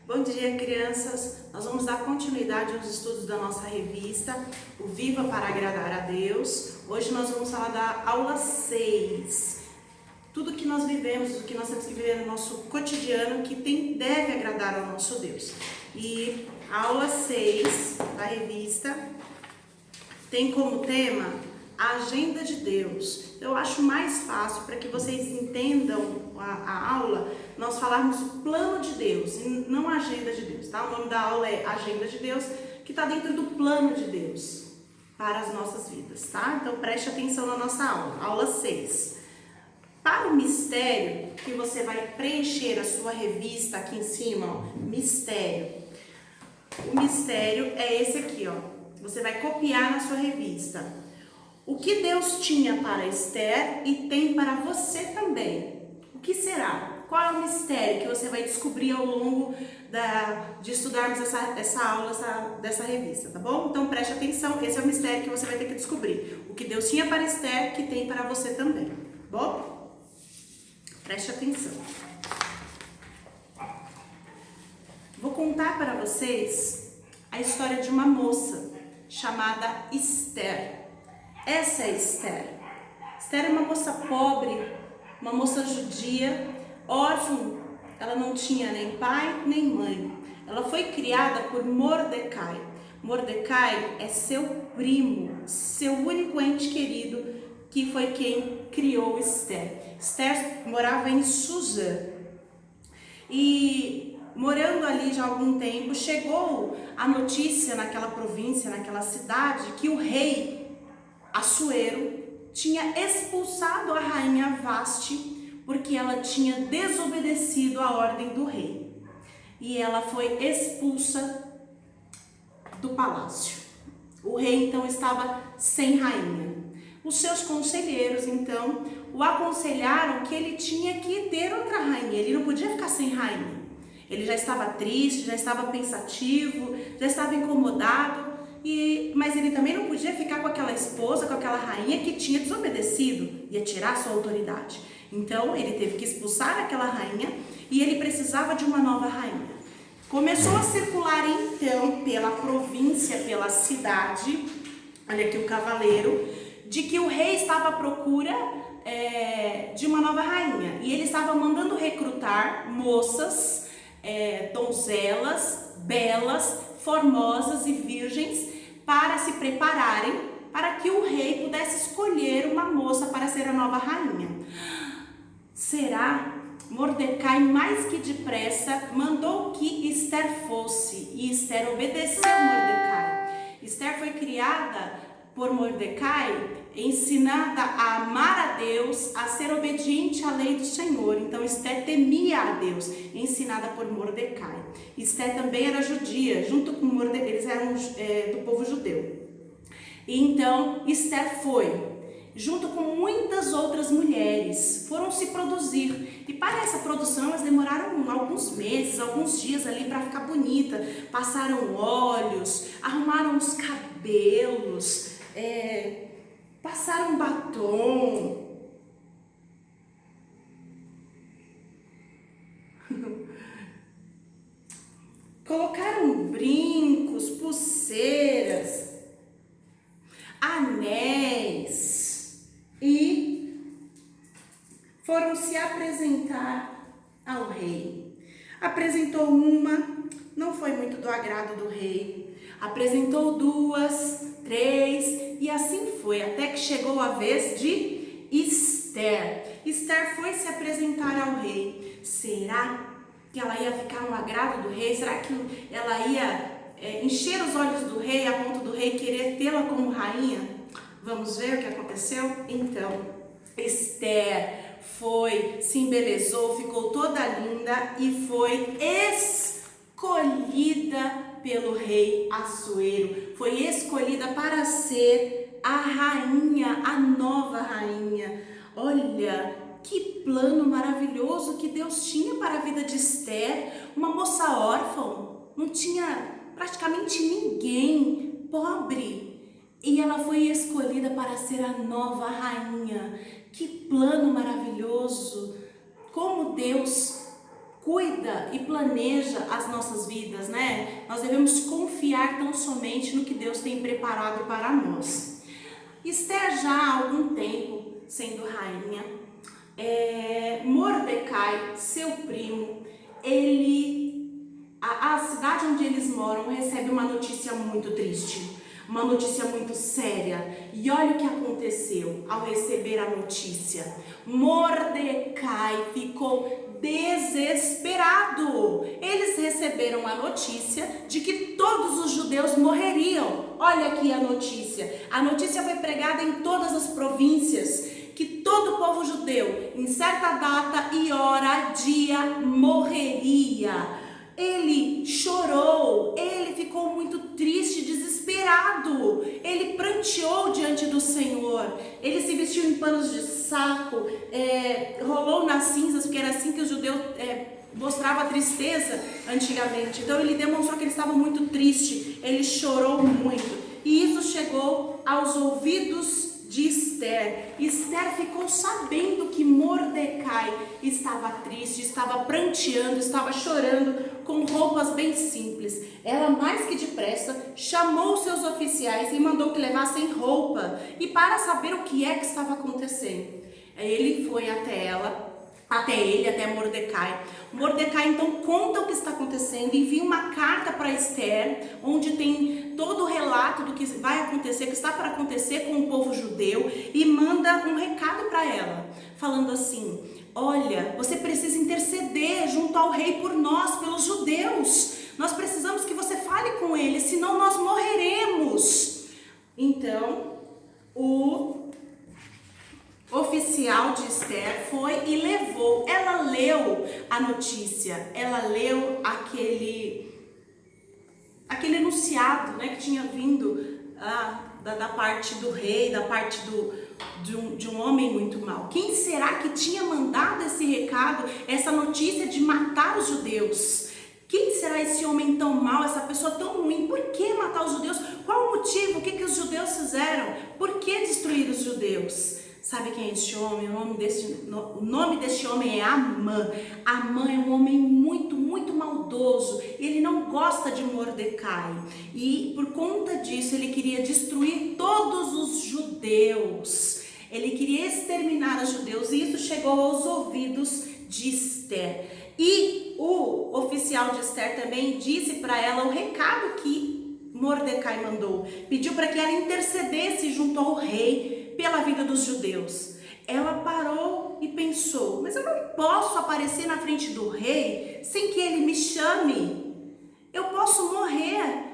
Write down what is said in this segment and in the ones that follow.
Bom dia, crianças! Nós vamos dar continuidade aos estudos da nossa revista, o Viva para Agradar a Deus. Hoje nós vamos falar da aula 6. Tudo que nós vivemos, o que nós temos que viver no nosso cotidiano que deve agradar ao nosso Deus. E a aula 6 da revista tem como tema a agenda de Deus. Eu acho mais fácil para que vocês entendam a aula, nós falarmos o plano de Deus e não a agenda de Deus, tá? O nome da aula é Agenda de Deus, que está dentro do plano de Deus para as nossas vidas, tá? Então preste atenção na nossa aula 6. Para o mistério, que você vai preencher a sua revista aqui em cima, ó, mistério. O mistério é esse aqui, ó. Você vai copiar na sua revista. O que Deus tinha para Esther e tem para você também. O que será? Qual é o mistério que você vai descobrir ao longo de estudarmos essa aula dessa revista, tá bom? Então preste atenção, esse é o mistério que você vai ter que descobrir. O que Deus tinha para Esther que tem para você também, tá bom? Preste atenção. Vou contar para vocês a história de uma moça chamada Esther. Essa é Esther. Esther é uma moça pobre, uma moça judia, órfã. Ela não tinha nem pai nem mãe. Ela foi criada por Mordecai. Mordecai é seu primo, seu único ente querido, que foi quem criou Esther. Esther morava em Suzã. E morando ali já há algum tempo, chegou a notícia naquela província, naquela cidade, que o rei Assuero tinha expulsado a rainha Vaste porque ela tinha desobedecido a ordem do rei. E ela foi expulsa do palácio. O rei então estava sem rainha. Os seus conselheiros então o aconselharam que ele tinha que ter outra rainha, ele não podia ficar sem rainha. Ele já estava triste, já estava pensativo, já estava incomodado, mas ele também não podia ficar com aquela esposa, com aquela rainha que tinha desobedecido, ia tirar sua autoridade. Então ele teve que expulsar aquela rainha e ele precisava de uma nova rainha. Começou a circular então pela província, pela cidade, olha aqui o cavaleiro, de que o rei estava à procura de uma nova rainha. E ele estava mandando recrutar moças, donzelas, belas, formosas e virgens para se prepararem para que o rei pudesse escolher uma moça para ser a nova rainha. Será? Mordecai, mais que depressa, mandou que Esther fosse, e Esther obedeceu Mordecai. Esther foi criada por Mordecai, ensinada a amar a Deus, a ser obediente à lei do Senhor. Então Esther temia a Deus, ensinada por Mordecai. Esther também era judia, junto com Mordecai, eles eram do povo judeu. E então Esther foi, junto com muitas outras mulheres, foram se produzir. E para essa produção elas demoraram alguns meses, alguns dias ali para ficar bonita. Passaram óleos, arrumaram os cabelos, passaram batom. Colocaram brincos, pulseiras, anéis e foram se apresentar ao rei. Apresentou uma, não foi muito do agrado do rei. Apresentou duas, três e assim foi, até que chegou a vez de Esther. Esther foi se apresentar ao rei. Será que ela ia ficar no agrado do rei? Será que ela ia encher os olhos do rei a ponto do rei querer tê-la como rainha? Vamos ver o que aconteceu? Então, Esther foi, se embelezou, ficou toda linda e foi escolhida pelo rei Assuero. Foi escolhida para ser a rainha, a nova rainha. Olha, que plano maravilhoso que Deus tinha para a vida de Esther, uma moça órfã, não tinha praticamente ninguém, pobre, e ela foi escolhida para ser a nova rainha. Que plano maravilhoso! Como Deus cuida e planeja as nossas vidas, né? Nós devemos confiar tão somente no que Deus tem preparado para nós. Esther já há algum tempo sendo rainha, Mordecai, seu primo, a cidade onde eles moram recebe uma notícia muito triste, uma notícia muito séria. E olha o que aconteceu ao receber a notícia. Mordecai ficou desesperado. Eles receberam a notícia de que todos os judeus morreriam. Olha aqui a notícia. A notícia foi pregada em todas as províncias, que todo o povo judeu, em certa data e hora, dia, morreria. Ele chorou, ele ficou muito triste, desesperado, ele pranteou diante do Senhor, ele se vestiu em panos de saco, rolou nas cinzas, porque era assim que os judeus mostravam a tristeza antigamente. Então ele demonstrou que ele estava muito triste, ele chorou muito, e isso chegou aos ouvidos de Esther. Esther ficou sabendo que Mordecai estava triste, estava pranteando, estava chorando, com roupas bem simples. Ela, mais que depressa, chamou seus oficiais e mandou que levassem roupa, e para saber o que é que estava acontecendo. Ele foi até Mordecai. Mordecai então conta o que está acontecendo, envia uma carta para Esther, onde tem todo o relato do que vai acontecer, que está para acontecer com o povo judeu, e manda um recado para ela, falando assim: olha, você precisa interceder junto ao rei por nós, pelos judeus. Nós precisamos que você fale com ele, senão nós morreremos. Então, o oficial de Esther foi e levou. Ela leu a notícia, ela leu aquele enunciado, né, que tinha vindo da parte do rei, da parte de um homem muito mau. Quem será que tinha mandado esse recado, essa notícia de matar os judeus? Quem será esse homem tão mau, essa pessoa tão ruim? Por que matar os judeus? Qual o motivo? O que os judeus fizeram? Por que destruir os judeus? Sabe quem é este homem? O nome deste homem é Amã. Amã é um homem muito, muito maldoso. Ele não gosta de Mordecai. E por conta disso, ele queria destruir todos os judeus. Ele queria exterminar os judeus. E isso chegou aos ouvidos de Esther. E o oficial de Esther também disse para ela o recado que Mordecai mandou. Pediu para que ela intercedesse junto ao rei pela vida dos judeus. Ela parou e pensou: mas eu não posso aparecer na frente do rei sem que ele me chame. Eu posso morrer.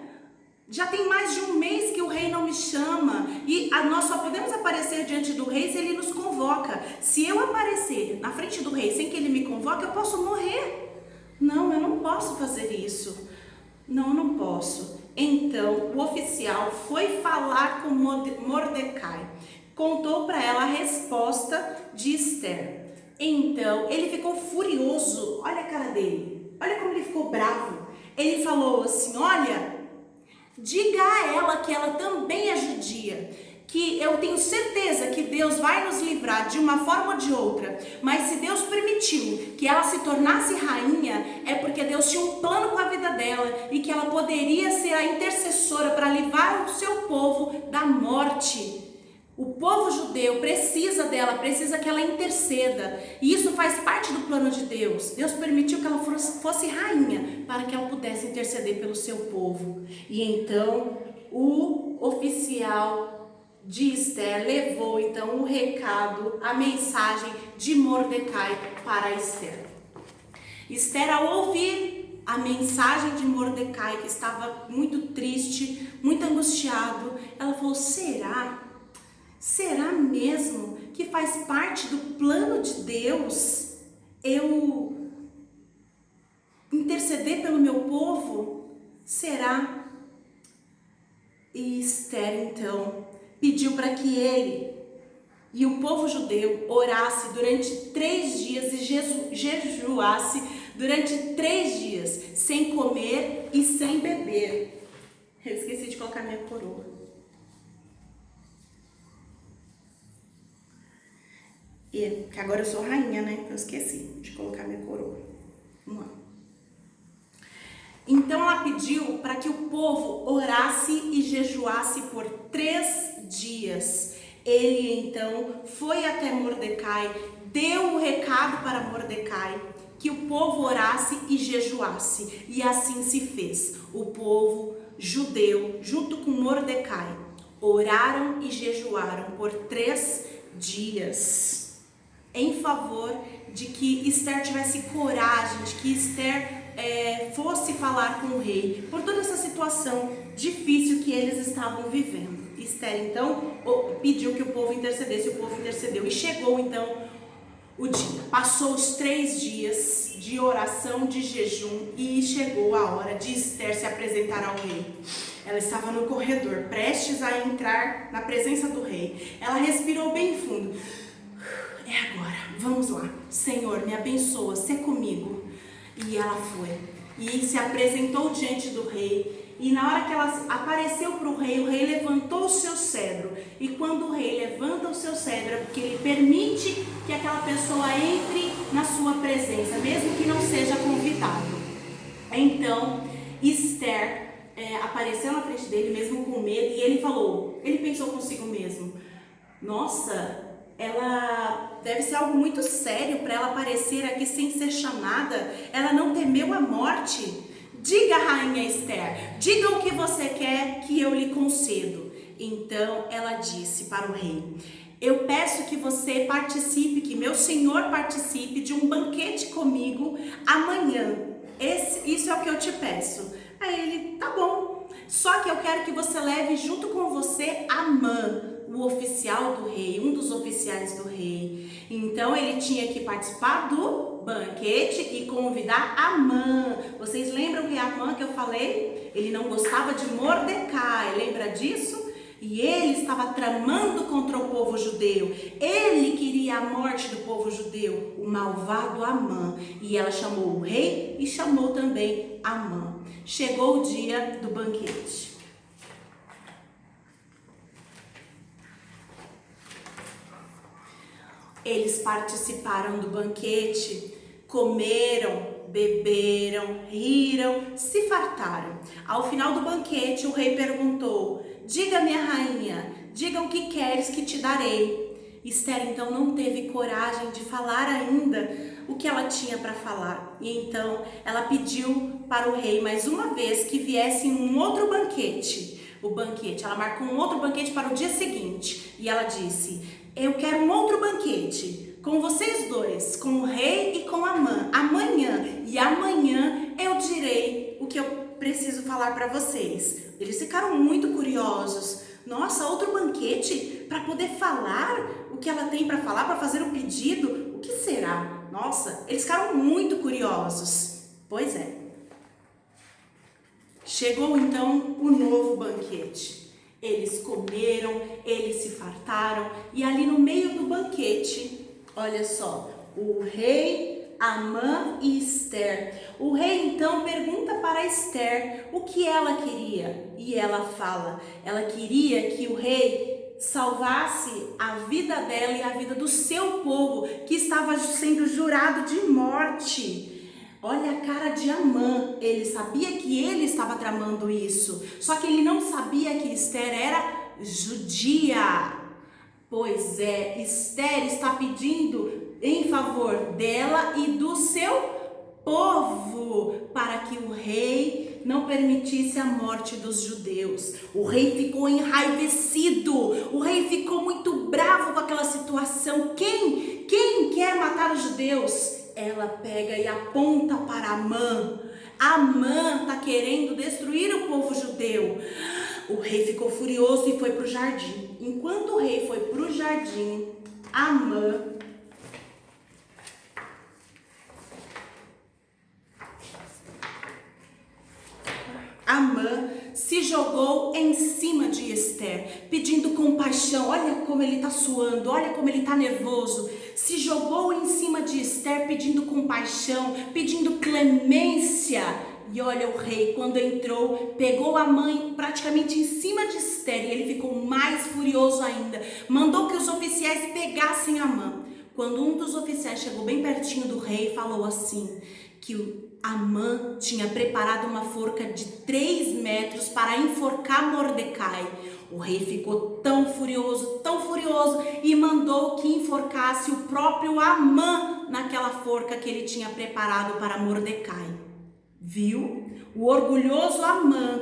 Já tem mais de um mês que o rei não me chama, e nós só podemos aparecer diante do rei se ele nos convoca. Se eu aparecer na frente do rei sem que ele me convoque, eu posso morrer. Não, eu não posso fazer isso. Não, eu não posso. Então o oficial foi falar com Mordecai, contou para ela a resposta de Esther. Então ele ficou furioso. Olha a cara dele, olha como ele ficou bravo. Ele falou assim: olha, diga a ela que ela também é judia, que eu tenho certeza que Deus vai nos livrar de uma forma ou de outra, mas se Deus permitiu que ela se tornasse rainha, é porque Deus tinha um plano com a vida dela e que ela poderia ser a intercessora para livrar o seu povo da morte. O povo judeu precisa dela, precisa que ela interceda, e isso faz parte do plano de Deus. Deus permitiu que ela fosse rainha para que ela pudesse interceder pelo seu povo. E então o oficial de Esther levou então o recado, a mensagem de Mordecai para Esther. Esther, ao ouvir a mensagem de Mordecai, que estava muito triste, muito angustiado, ela falou: Será mesmo que faz parte do plano de Deus eu interceder pelo meu povo? Será? E Esther então pediu para que ele e o povo judeu orasse durante 3 dias e jejuasse durante 3 dias, sem comer e sem beber. Eu esqueci de colocar minha coroa. E que agora eu sou rainha, né? Eu esqueci de colocar minha coroa. Um ano. Então ela pediu para que o povo orasse e jejuasse por 3 dias. Ele então foi até Mordecai, deu o recado para Mordecai que o povo orasse e jejuasse. E assim se fez. O povo judeu, junto com Mordecai, oraram e jejuaram por 3 dias. Em favor de que Esther tivesse coragem, de que Esther fosse falar com o rei, por toda essa situação difícil que eles estavam vivendo. Esther então pediu que o povo intercedesse, o povo intercedeu e chegou então o dia. Passou os 3 dias de oração, de jejum e chegou a hora de Esther se apresentar ao rei. Ela estava no corredor, prestes a entrar na presença do rei. Ela respirou bem fundo. É agora, vamos lá. Senhor, me abençoa, sê comigo. E ela foi. E se apresentou diante do rei. E na hora que ela apareceu para o rei levantou o seu cedro. E quando o rei levanta o seu cedro, é porque ele permite que aquela pessoa entre na sua presença, mesmo que não seja convidado. Então, Esther apareceu na frente dele, mesmo com medo, e ele pensou consigo mesmo, nossa, ela deve ser algo muito sério para ela aparecer aqui sem ser chamada. Ela não temeu a morte. Diga, rainha Esther, diga o que você quer que eu lhe concedo. Então ela disse para o rei, eu peço que você participe, que meu senhor participe de um banquete comigo amanhã. Isso é o que eu te peço. Aí ele, tá bom, só que eu quero que você leve junto com você Amã, o oficial do rei, um dos oficiais do rei. Então ele tinha que participar do banquete e convidar Amã. Vocês lembram que Amã que eu falei? Ele não gostava de Mordecai, lembra disso? E ele estava tramando contra o povo judeu. Ele queria a morte do povo judeu, o malvado Amã. E ela chamou o rei e chamou também Amã. Chegou o dia do banquete. Eles participaram do banquete, comeram, beberam, riram, se fartaram. Ao final do banquete, o rei perguntou, diga, minha rainha, diga o que queres que te darei. Esther então não teve coragem de falar ainda o que ela tinha para falar. E então ela pediu para o rei mais uma vez que viesse em um outro banquete. Ela marcou um outro banquete para o dia seguinte. E ela disse, eu quero um outro banquete com vocês dois, com o rei e com Amã, amanhã. E amanhã eu direi o que eu preciso falar para vocês. Eles ficaram muito curiosos. Nossa, outro banquete para poder falar o que ela tem para falar, para fazer o pedido? O que será? Nossa, eles ficaram muito curiosos. Pois é. Chegou então o novo banquete. Eles comeram, eles se fartaram e ali no meio do banquete, olha só, o rei, Amã e Esther. O rei então pergunta para Esther o que ela queria e ela fala, ela queria que o rei salvasse a vida dela e a vida do seu povo que estava sendo jurado de morte. Olha a cara de Amã, ele sabia que ele estava tramando isso, só que ele não sabia que Esther era judia. Pois é, Esther está pedindo em favor dela e do seu povo, para que o rei não permitisse a morte dos judeus. O rei ficou enraivecido, o rei ficou muito bravo com aquela situação. Quem quer matar os judeus? Ela pega e aponta para Amã. Amã está querendo destruir o povo judeu. O rei ficou furioso e foi para o jardim. Enquanto o rei foi para o jardim, Amã se jogou em cima de Esther, pedindo compaixão. Olha como ele está suando, olha como ele está nervoso. Se jogou em cima de Esther pedindo compaixão, pedindo clemência. E olha, o rei, quando entrou, pegou a mãe praticamente em cima de Esther e ele ficou mais furioso ainda. Mandou que os oficiais pegassem Amã. Quando um dos oficiais chegou bem pertinho do rei, falou assim, que Amã tinha preparado uma forca de 3 metros para enforcar Mordecai. O rei ficou tão furioso e mandou que enforcasse o próprio Amã naquela forca que ele tinha preparado para Mordecai. Viu? O orgulhoso Amã,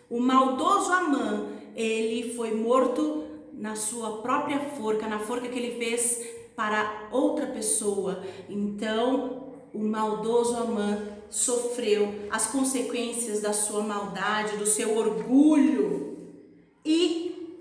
o maldoso Amã, ele foi morto na sua própria forca, na forca que ele fez para outra pessoa. Então, o maldoso Amã sofreu as consequências da sua maldade, do seu orgulho. E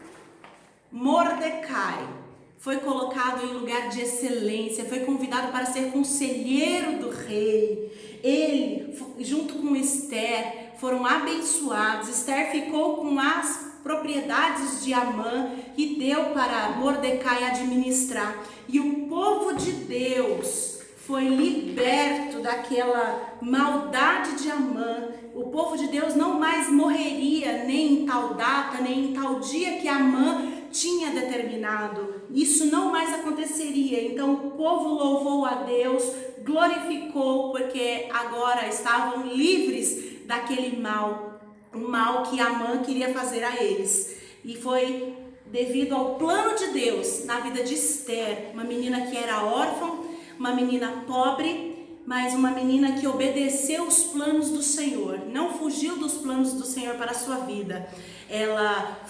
Mordecai foi colocado em lugar de excelência, foi convidado para ser conselheiro do rei. Ele, junto com Esther, foram abençoados. Esther ficou com as propriedades de Amã e deu para Mordecai administrar. E o povo de Deus foi liberto daquela maldade de Amã. O povo de Deus não mais morreria nem em tal data, nem em tal dia que Amã tinha determinado. Isso não mais aconteceria. Então o povo louvou a Deus, glorificou, porque agora estavam livres daquele mal, o mal que Amã queria fazer a eles. E foi devido ao plano de Deus na vida de Esther, uma menina que era órfã, uma menina pobre, mas uma menina que obedeceu os planos do Senhor, não fugiu dos planos do Senhor para a sua vida. Ela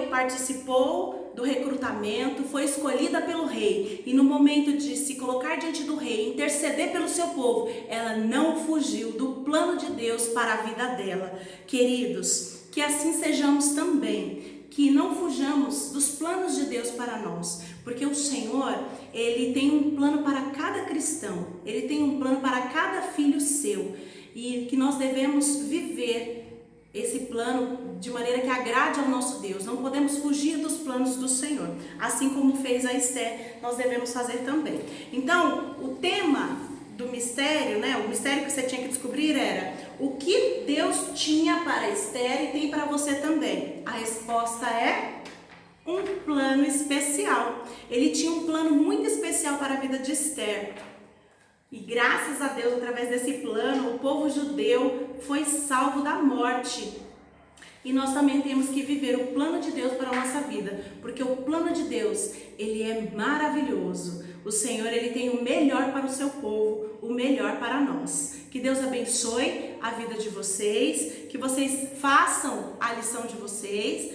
participou do recrutamento, foi escolhida pelo rei, e no momento de se colocar diante do rei, interceder pelo seu povo, ela não fugiu do plano de Deus para a vida dela. Queridos, que assim sejamos também, que não fujamos dos planos de Deus para nós, porque o Senhor, Ele tem um plano para cada cristão, Ele tem um plano para cada filho seu, e que nós devemos viver esse plano de maneira que agrade ao nosso Deus. Não podemos fugir dos planos do Senhor, assim como fez a Esther, nós devemos fazer também. Então, o tema do mistério, o mistério que você tinha que descobrir era: o que Deus tinha para Esther e tem para você também? A resposta é um plano especial. Ele tinha um plano muito especial para a vida de Esther. E graças a Deus, através desse plano, o povo judeu foi salvo da morte. E nós também temos que viver o plano de Deus para a nossa vida, porque o plano de Deus, ele é maravilhoso. O Senhor, ele tem o melhor para o seu povo, o melhor para nós. Que Deus abençoe a vida de vocês, que vocês façam a lição de vocês,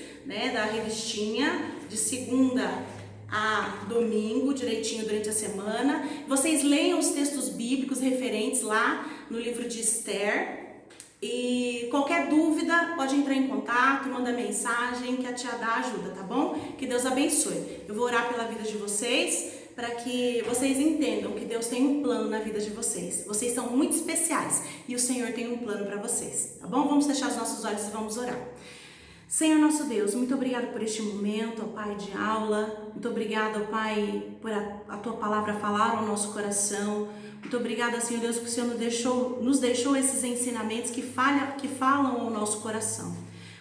da revistinha, de segunda a domingo, direitinho durante a semana. Vocês leiam os textos bíblicos referentes lá no livro de Esther. E qualquer dúvida, pode entrar em contato, manda mensagem que a tia Dá ajuda, tá bom? Que Deus abençoe. Eu vou orar pela vida de vocês, para que vocês entendam que Deus tem um plano na vida de vocês. Vocês são muito especiais e o Senhor tem um plano para vocês, tá bom? Vamos fechar os nossos olhos e vamos orar. Senhor nosso Deus, muito obrigado por este momento, ó Pai, de aula. Muito obrigada, ó Pai, por a Tua palavra falar ao nosso coração. Muito obrigada, Senhor Deus, porque o Senhor nos deixou esses ensinamentos que falam ao nosso coração.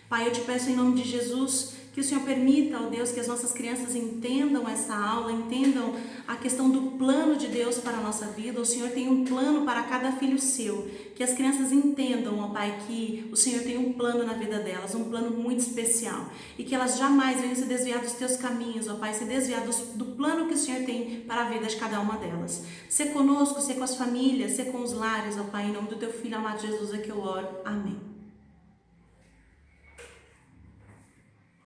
Pai, eu te peço em nome de Jesus que o Senhor permita, ó Deus, que as nossas crianças entendam essa aula, entendam a questão do plano de Deus para a nossa vida. O Senhor tem um plano para cada filho seu. Que as crianças entendam, ó Pai, que o Senhor tem um plano na vida delas, um plano muito especial. E que elas jamais venham se desviar dos teus caminhos, ó Pai, se desviar do plano que o Senhor tem para a vida de cada uma delas. Sê conosco, sê com as famílias, sê com os lares, ó Pai, em nome do teu Filho amado Jesus é que eu oro. Amém.